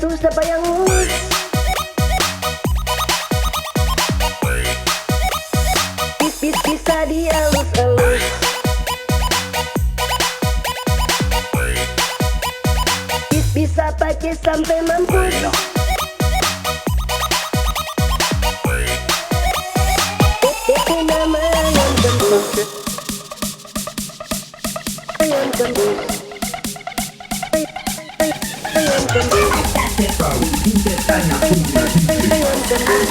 ratus dapa yang mulus. Bisa dialus-alus. Bisa pakai sampai mampus. Itu nama ayam tembus. Ayam tembus. Ayam tembus. Ayam tembus.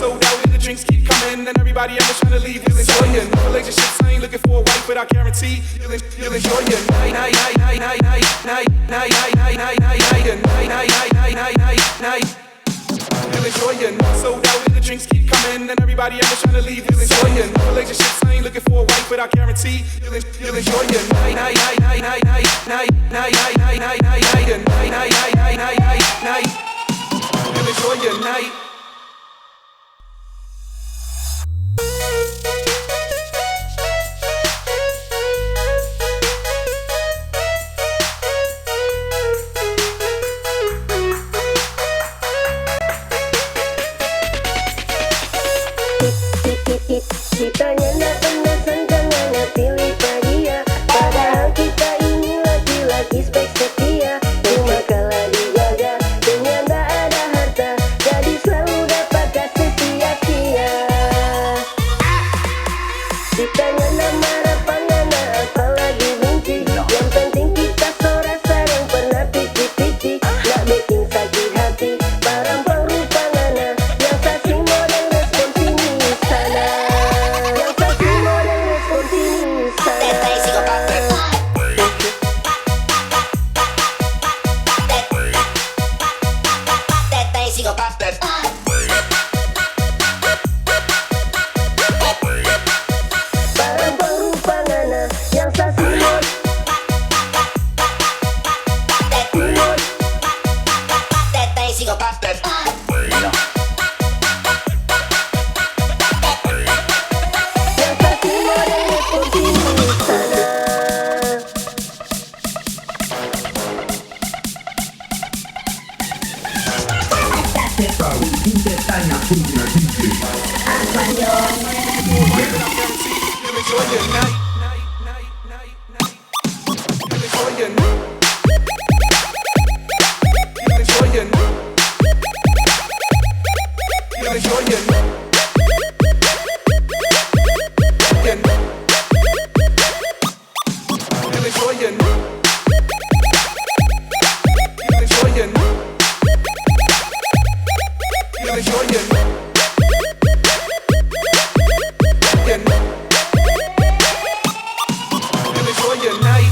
Sold out and the drinks keep coming, and everybody else trying to leave. You'll enjoy your relationships. I ain't looking for a wife, but I guarantee you'll enjoy your night. You'll enjoy your sold out and the drinks keep coming, and everybody else trying to leave. You'll enjoy your relationships. I ain't looking for a wife, but I guarantee you'll enjoy your night. You'll enjoy your night. Kita nyanda pernah sangka pilih dia. Padahal kita ini laki-laki spek setia. Cuma kalah di gaga, deng nyanda ada harta. Jadi selalu dapat Kase sia-sia. Kita nyanda marah pangana, apalagi binci. Yang penting kita so rasa yang pernah pici-pici. Gak bekeng saki hati, parampuang rupa ngana. Yang Sasimo dan respons sini-sana. Parampuang rupa ngana, yang Sasimo. Yang Sasimo dan respons sini-sana. Night.